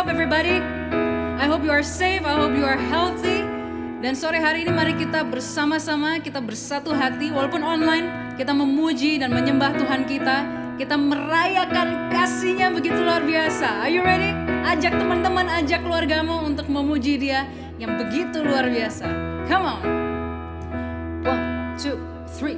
up everybody? I hope you are safe, I hope you are healthy. Dan sore hari ini mari kita bersama-sama, kita bersatu hati. Walaupun online, kita memuji dan menyembah Tuhan kita. Kita merayakan kasih-Nya begitu luar biasa. Are you ready? Ajak teman-teman, ajak keluargamu untuk memuji Dia yang begitu luar biasa. Come on. 1, 2, 3.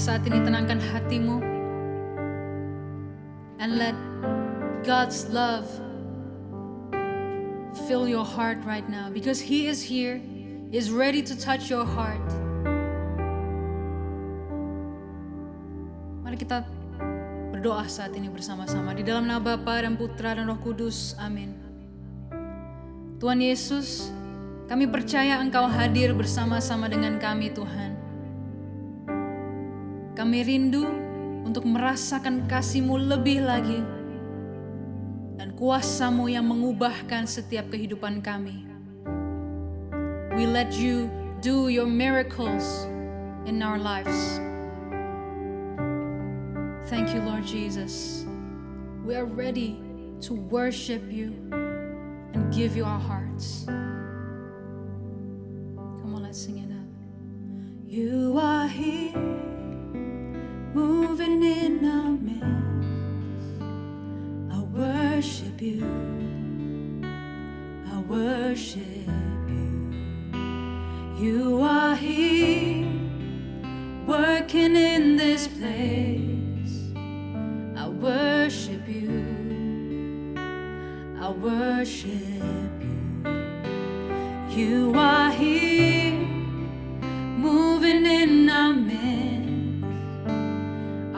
Saat ini tenangkan hatimu and let God's love fill your heart right now, because He is here, is ready to touch your heart. Mari kita berdoa saat ini bersama-sama di dalam nama Bapa dan Putra dan Roh Kudus. Amin. Tuhan Yesus, kami percaya Engkau hadir bersama-sama dengan kami, Tuhan. Kami rindu untuk merasakan kasih-Mu lebih lagi dan kuasa-Mu yang mengubahkan setiap kehidupan kami. We let You do Your miracles in our lives. Thank You, Lord Jesus. We are ready to worship You and give You our hearts. Come on, let's sing it out. You are here, moving in our midst. I worship You, I worship You. You are here, working in this place. I worship You, I worship You.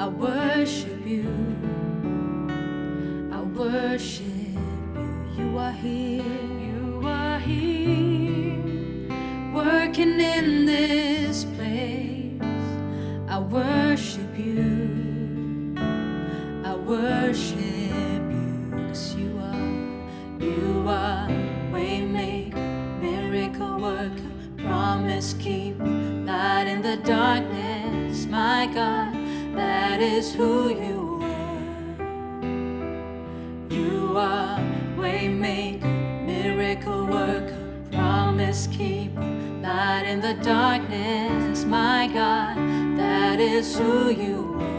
I worship you. I worship you. You are here. You are here. Working in this place. I worship you. I worship you. 'Cause you are waymaker, miracle worker, promise keeper, light in the darkness, my God, that is who you are. You are waymaker, miracle worker, promise keeper, light in the darkness, my God, that is who you are.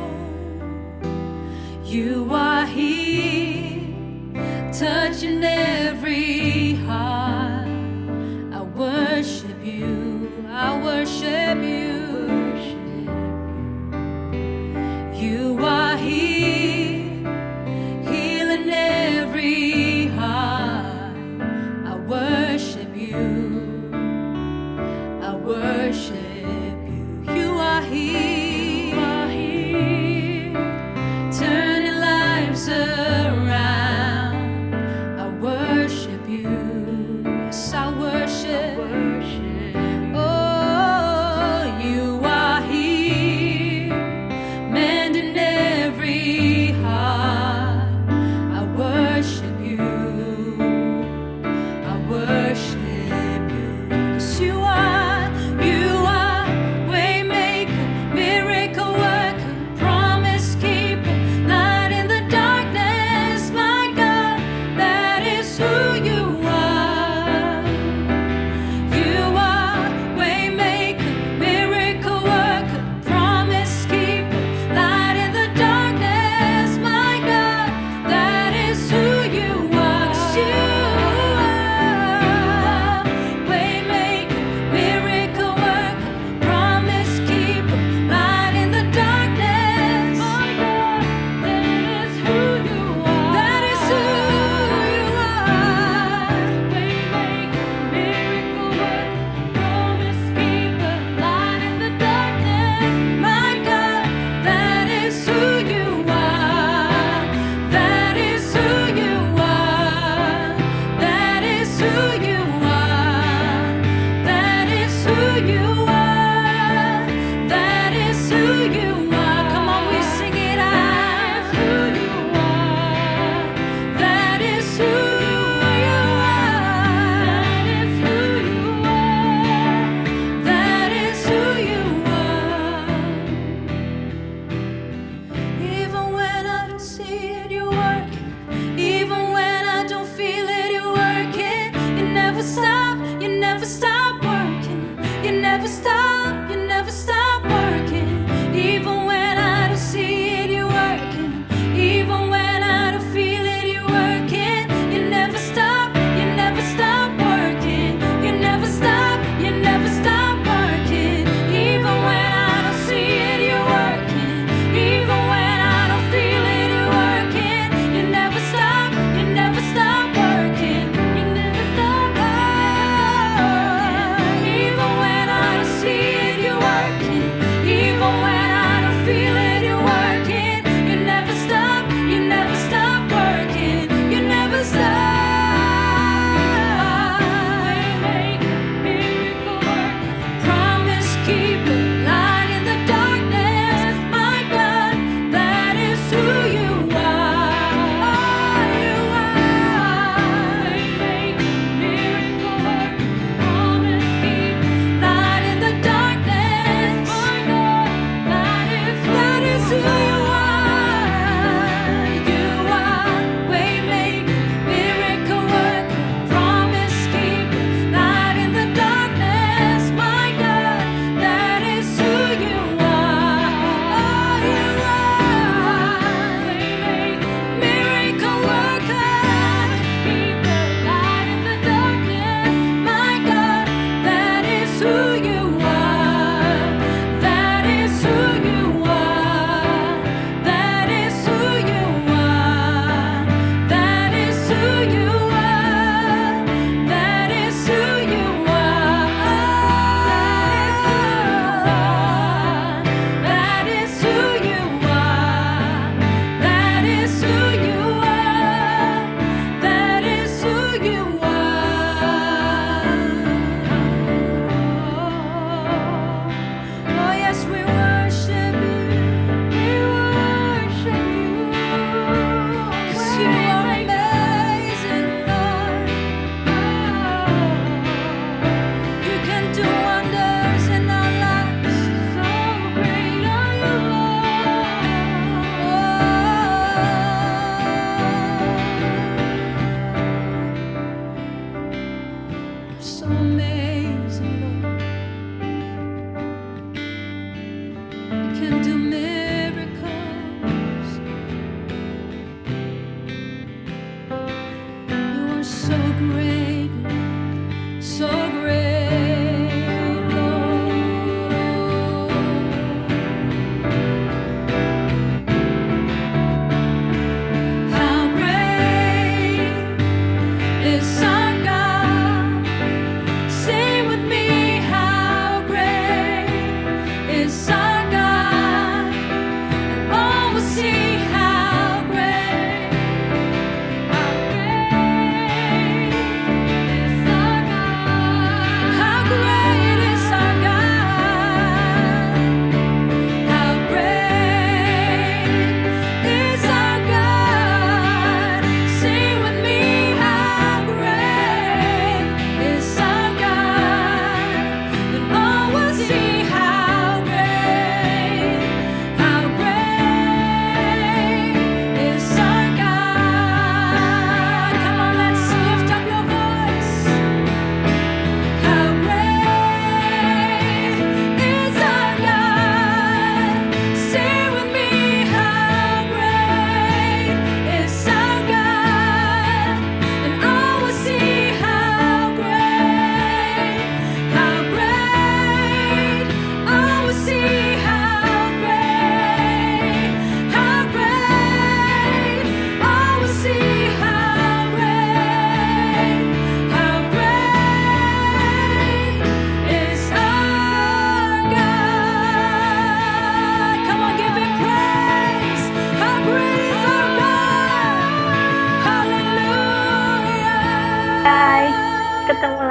You are here, touching every heart. I worship you. I worship you. You are here, healing every heart. I worship you. I worship you. You are here, turning lives around. I worship you. Yes, I worship. Oh, you are here, mending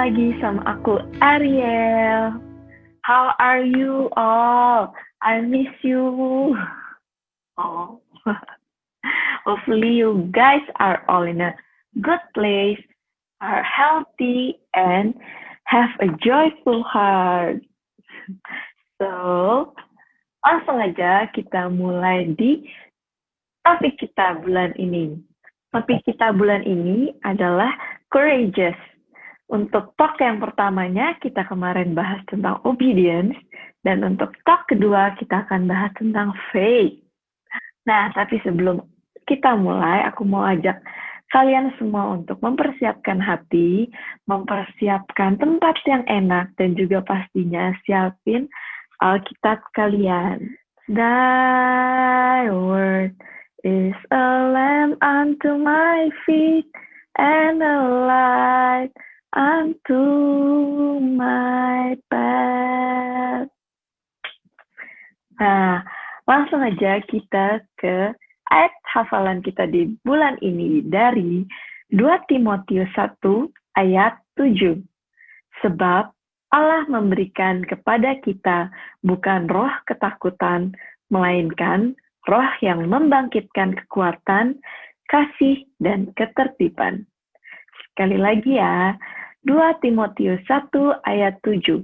lagi sama aku Ariel. How are you all? I miss you. Oh, hopefully you guys are all in a good place, are healthy, and have a joyful heart. So, langsung aja kita mulai di topik kita bulan ini. Topik kita bulan ini adalah courageous. Untuk talk yang pertamanya, kita kemarin bahas tentang obedience, dan untuk talk kedua, kita akan bahas tentang faith. Nah, tapi sebelum kita mulai, aku mau ajak kalian semua untuk mempersiapkan hati, mempersiapkan tempat yang enak, dan juga pastinya siapin Alkitab kalian. Thy word is a lamp unto my feet, and a light unto my path. Nah, langsung aja kita ke ayat hafalan kita di bulan ini dari 2 Timotius 1 ayat 7. Sebab Allah memberikan kepada kita bukan roh ketakutan, melainkan roh yang membangkitkan kekuatan, kasih, dan ketertiban. Sekali lagi ya, 2 Timotius 1 ayat 7.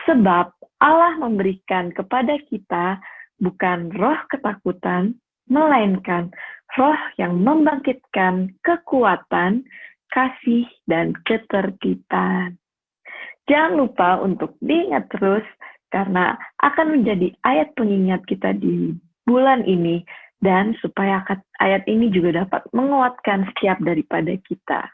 Sebab Allah memberikan kepada kita bukan roh ketakutan, melainkan roh yang membangkitkan kekuatan, kasih, dan ketertiban. Jangan lupa untuk diingat terus, karena akan menjadi ayat pengingat kita di bulan ini, dan supaya ayat ini juga dapat menguatkan setiap daripada kita.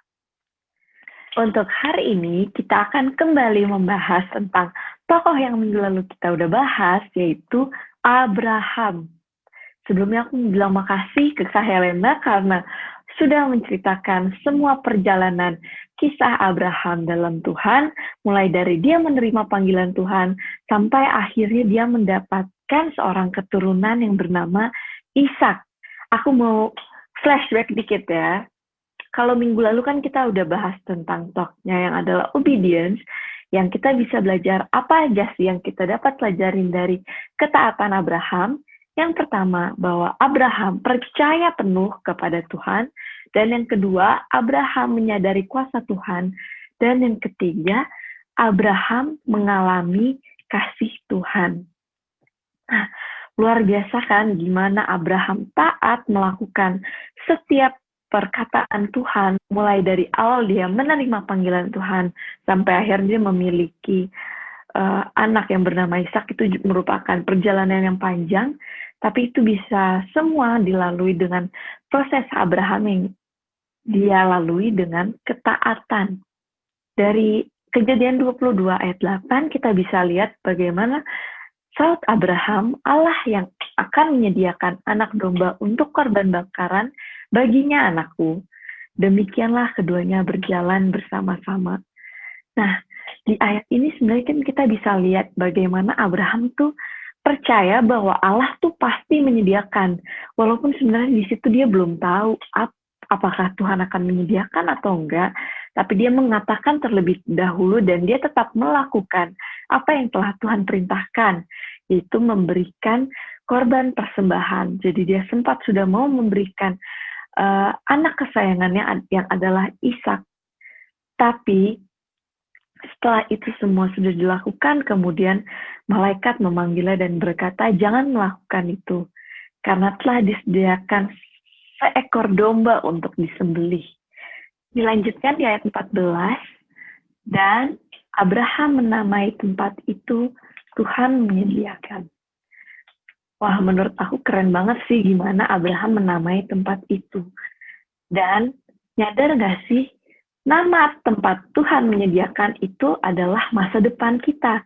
Untuk hari ini, kita akan kembali membahas tentang tokoh yang minggu lalu kita udah bahas, yaitu Abraham. Sebelumnya aku bilang makasih ke Kak Helena karena sudah menceritakan semua perjalanan kisah Abraham dalam Tuhan, mulai dari dia menerima panggilan Tuhan, sampai akhirnya dia mendapatkan seorang keturunan yang bernama Ishak. Aku mau flashback dikit ya. Kalau minggu lalu kan kita udah bahas tentang talknya yang adalah obedience, yang kita bisa belajar apa aja sih yang kita dapat pelajarin dari ketaatan Abraham. Yang pertama, bahwa Abraham percaya penuh kepada Tuhan, dan yang kedua, Abraham menyadari kuasa Tuhan, dan yang ketiga, Abraham mengalami kasih Tuhan. Nah, luar biasa kan gimana Abraham taat melakukan setiap perkataan Tuhan, mulai dari awal dia menerima panggilan Tuhan, sampai akhirnya dia memiliki anak yang bernama Ishak. Itu merupakan perjalanan yang panjang, tapi itu bisa semua dilalui dengan proses Abraham yang dia lalui dengan ketaatan. Dari Kejadian 22 ayat 8, kita bisa lihat bagaimana saat Abraham, Allah yang akan menyediakan anak domba untuk korban bakaran baginya anakku. Demikianlah keduanya berjalan bersama-sama. Nah, di ayat ini sebenarnya kan kita bisa lihat bagaimana Abraham tuh percaya bahwa Allah tuh pasti menyediakan. Walaupun sebenarnya di situ dia belum tahu apakah Tuhan akan menyediakan atau enggak. Tapi dia mengatakan terlebih dahulu dan dia tetap melakukan apa yang telah Tuhan perintahkan, yaitu memberikan korban persembahan. Jadi dia sempat sudah mau memberikan anak kesayangannya yang adalah Ishak. Tapi setelah itu semua sudah dilakukan, kemudian malaikat memanggilnya dan berkata, jangan melakukan itu, karena telah disediakan seekor domba untuk disembelih. Dilanjutkan di ayat 14, dan Abraham menamai tempat itu Tuhan menyediakan. Wah, menurut aku keren banget sih gimana Abraham menamai tempat itu. Dan nyadar gak sih, nama tempat Tuhan menyediakan itu adalah masa depan kita,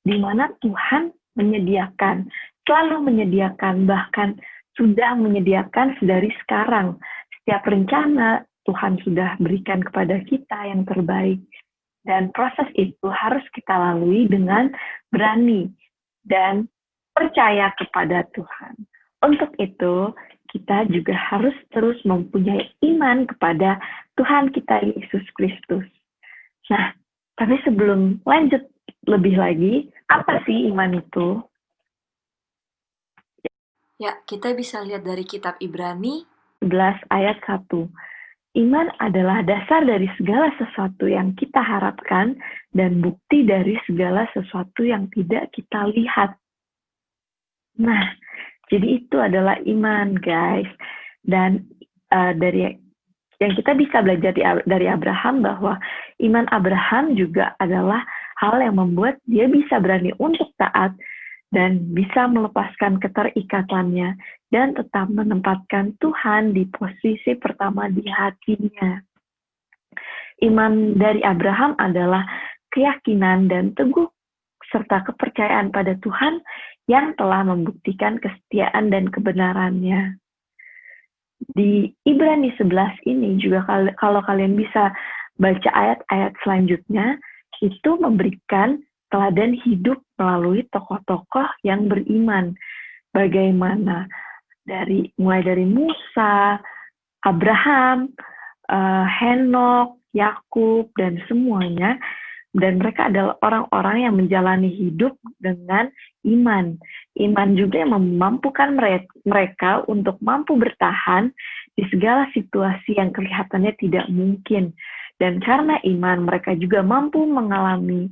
di mana Tuhan menyediakan, selalu menyediakan, bahkan sudah menyediakan sedari sekarang. Setiap rencana Tuhan sudah berikan kepada kita yang terbaik. Dan proses itu harus kita lalui dengan berani dan percaya kepada Tuhan. Untuk itu, kita juga harus terus mempunyai iman kepada Tuhan kita Yesus Kristus. Nah, Tapi sebelum lanjut lebih lagi, apa sih iman itu? Ya, kita bisa lihat dari kitab Ibrani 11 ayat 1. Iman adalah dasar dari segala sesuatu yang kita harapkan dan bukti dari segala sesuatu yang tidak kita lihat. Nah, jadi itu adalah iman, guys. Dan dari yang kita bisa belajar dari Abraham bahwa iman Abraham juga adalah hal yang membuat dia bisa berani untuk taat dan bisa melepaskan keterikatannya dan tetap menempatkan Tuhan di posisi pertama di hatinya. Iman dari Abraham adalah keyakinan dan teguh serta kepercayaan pada Tuhan yang telah membuktikan kesetiaan dan kebenarannya. Di Ibrani 11 ini juga kalau kalian bisa baca ayat-ayat selanjutnya, itu memberikan teladan hidup melalui tokoh-tokoh yang beriman. Bagaimana mulai dari Musa, Abraham, Henok, Yakub, dan semuanya. Dan mereka adalah orang-orang yang menjalani hidup dengan iman. Iman juga yang memampukan mereka untuk mampu bertahan di segala situasi yang kelihatannya tidak mungkin. Dan karena iman, mereka juga mampu mengalami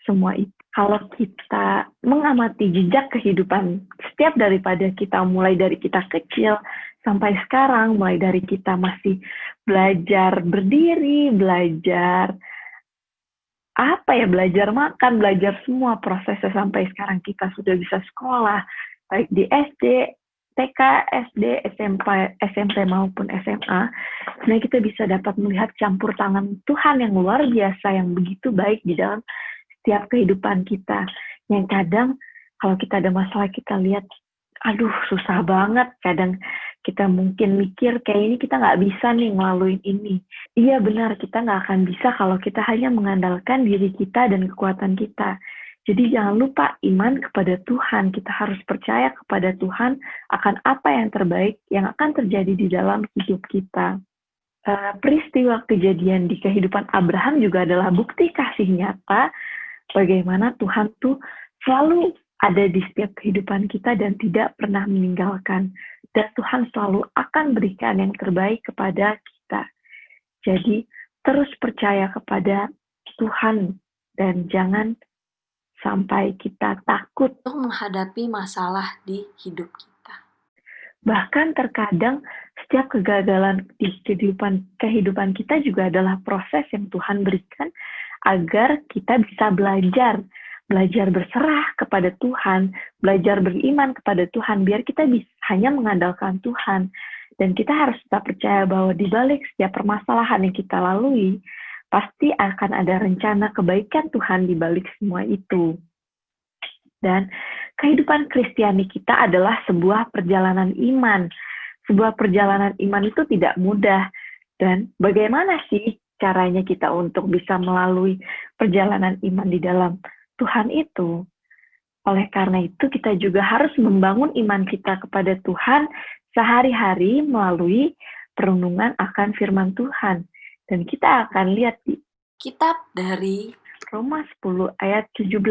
semua itu. Kalau kita mengamati jejak kehidupan setiap daripada kita, mulai dari kita kecil sampai sekarang, mulai dari kita masih belajar berdiri, belajar makan, belajar semua prosesnya sampai sekarang kita sudah bisa sekolah, baik di SD, TK, SD, SMP maupun SMA. Sebenarnya kita bisa dapat melihat campur tangan Tuhan yang luar biasa, yang begitu baik di dalam setiap kehidupan kita. Yang kadang kalau kita ada masalah, kita lihat, aduh susah banget. Kadang kita mungkin mikir, kayak ini kita nggak bisa nih ngelaluin ini. Iya benar, kita nggak akan bisa kalau kita hanya mengandalkan diri kita dan kekuatan kita. Jadi jangan lupa iman kepada Tuhan. Kita harus percaya kepada Tuhan akan apa yang terbaik yang akan terjadi di dalam hidup kita. Peristiwa kejadian di kehidupan Abraham juga adalah bukti kasih nyata bagaimana Tuhan tuh selalu ada di setiap kehidupan kita dan tidak pernah meninggalkan. Dan Tuhan selalu akan berikan yang terbaik kepada kita. Jadi terus percaya kepada Tuhan dan jangan sampai kita takut untuk menghadapi masalah di hidup kita. Bahkan terkadang setiap kegagalan di kehidupan kita juga adalah proses yang Tuhan berikan agar kita bisa belajar berserah kepada Tuhan, belajar beriman kepada Tuhan, biar kita bisa hanya mengandalkan Tuhan. Dan kita harus tetap percaya bahwa di balik setiap permasalahan yang kita lalui, pasti akan ada rencana kebaikan Tuhan di balik semua itu. Dan kehidupan Kristiani kita adalah sebuah perjalanan iman. Sebuah perjalanan iman itu tidak mudah. Dan bagaimana sih caranya kita untuk bisa melalui perjalanan iman di dalam Tuhan itu? Oleh karena itu, kita juga harus membangun iman kita kepada Tuhan sehari-hari melalui perenungan akan firman Tuhan. Dan kita akan lihat di kitab dari Roma 10 ayat 17,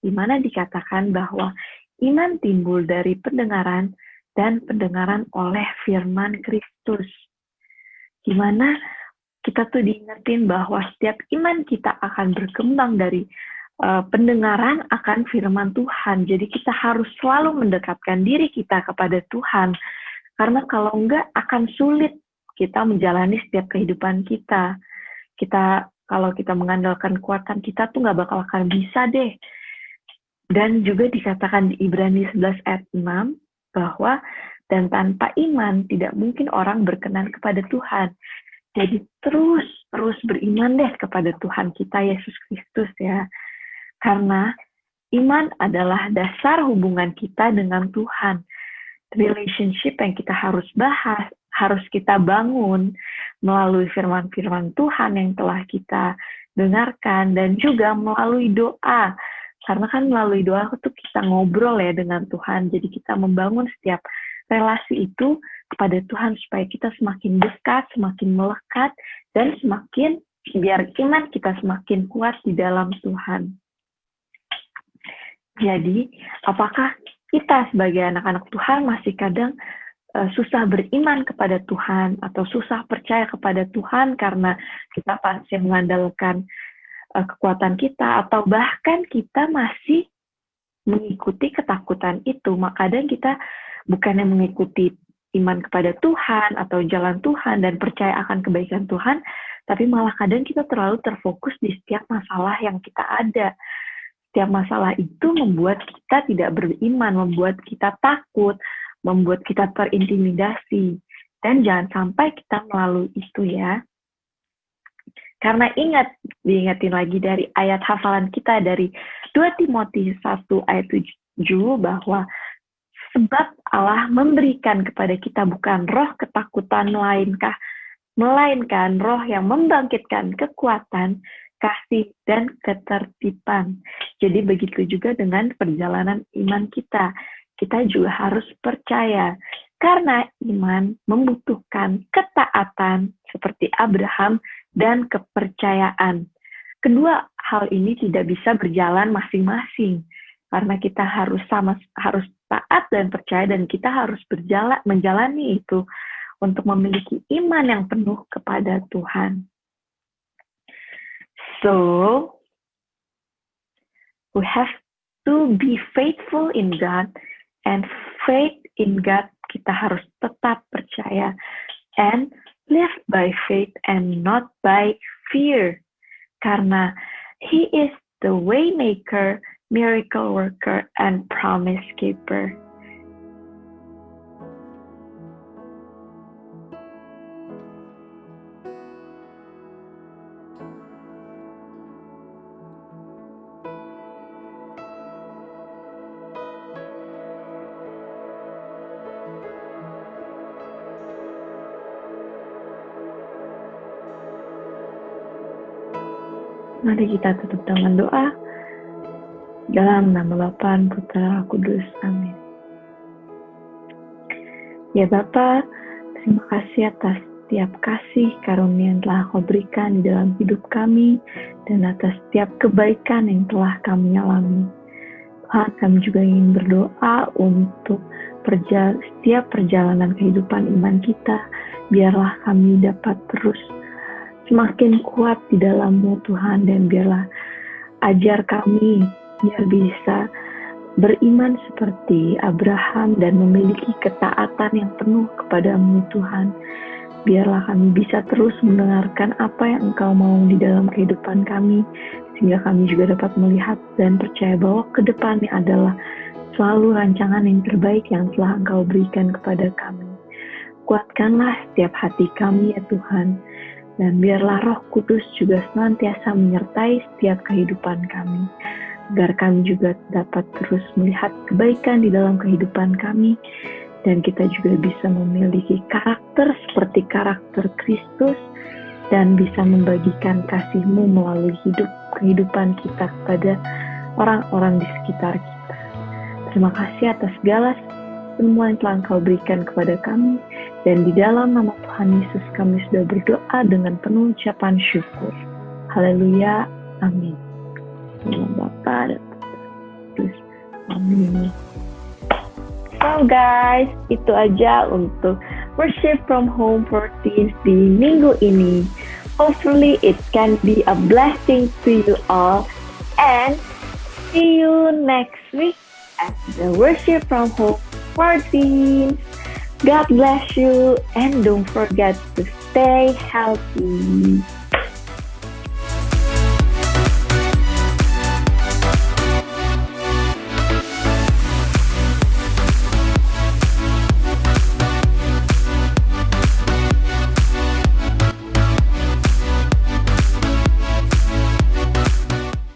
di mana dikatakan bahwa iman timbul dari pendengaran dan pendengaran oleh firman Kristus. Di mana kita tuh diingetin bahwa setiap iman kita akan berkembang dari pendengaran akan firman Tuhan. Jadi kita harus selalu mendekatkan diri kita kepada Tuhan. Karena kalau enggak akan sulit kita menjalani setiap kehidupan kita. Kalau kita mengandalkan kekuatan kita tuh nggak bakal akan bisa deh. Dan juga dikatakan di Ibrani 11 ayat 6 bahwa dan tanpa iman tidak mungkin orang berkenan kepada Tuhan. Jadi terus beriman deh kepada Tuhan kita Yesus Kristus ya. Karena iman adalah dasar hubungan kita dengan Tuhan. Relationship yang kita harus bahas, harus kita bangun melalui firman-firman Tuhan yang telah kita dengarkan dan juga melalui doa. Karena kan melalui doa itu kita ngobrol ya dengan Tuhan. Jadi kita membangun setiap relasi itu kepada Tuhan supaya kita semakin dekat, semakin melekat, dan semakin biar iman kita semakin kuat di dalam Tuhan. Jadi, apakah kita sebagai anak-anak Tuhan masih kadang susah beriman kepada Tuhan atau susah percaya kepada Tuhan karena kita masih mengandalkan kekuatan kita, atau bahkan kita masih mengikuti ketakutan itu? Maka kadang kita bukannya mengikuti iman kepada Tuhan atau jalan Tuhan dan percaya akan kebaikan Tuhan, tapi malah kadang kita terlalu terfokus di setiap masalah yang kita ada. Setiap masalah itu membuat kita tidak beriman, membuat kita takut, membuat kita terintimidasi. Dan jangan sampai kita melalui itu ya. Karena diingatin lagi dari ayat hafalan kita dari 2 Timotius 1 ayat 7 bahwa sebab Allah memberikan kepada kita bukan roh ketakutan melainkan roh yang membangkitkan kekuatan, kasih, dan ketertiban. Jadi begitu juga dengan perjalanan iman kita. Kita juga harus percaya. Karena iman membutuhkan ketaatan seperti Abraham dan kepercayaan. Kedua hal ini tidak bisa berjalan masing-masing. Karena kita harus taat dan percaya, dan kita harus menjalani itu untuk memiliki iman yang penuh kepada Tuhan. So, we have to be faithful in God, and faith in God kita harus tetap percaya, and live by faith and not by fear. Karena He is the way maker, miracle worker, and promise keeper. Mari kita tutup dengan doa. Dalam nama Bapa, Putra, Kudus. Amin. Ya Bapa, terima kasih atas setiap kasih karunia yang telah Kau berikan di dalam hidup kami, dan atas setiap kebaikan yang telah kami alami. Tuhan, kami juga ingin berdoa untuk setiap perjalanan kehidupan iman kita. Biarlah kami dapat terus semakin kuat di dalam-Mu Tuhan, dan biarlah ajar kami biar bisa beriman seperti Abraham dan memiliki ketaatan yang penuh kepada-Mu Tuhan. Biarlah kami bisa terus mendengarkan apa yang Engkau mau di dalam kehidupan kami, sehingga kami juga dapat melihat dan percaya bahwa ke depannya adalah selalu rancangan yang terbaik yang telah Engkau berikan kepada kami. Kuatkanlah setiap hati kami ya Tuhan, dan biarlah Roh Kudus juga senantiasa menyertai setiap kehidupan kami, agar kami juga dapat terus melihat kebaikan di dalam kehidupan kami, dan kita juga bisa memiliki karakter seperti karakter Kristus, dan bisa membagikan kasih-Mu melalui kehidupan kita kepada orang-orang di sekitar kita. Terima kasih atas segala semua yang telah Engkau berikan kepada kami, dan di dalam nama Tuhan Yesus kami sudah berdoa dengan penuh ucapan syukur. Haleluya, amin. Dalam Bapa dan Putra, amin. So guys, itu aja untuk Worship from Home 14 di minggu ini. Hopefully it can be a blessing to you all, and see you next week at the Worship from Home 14. God bless you, and don't forget to stay healthy.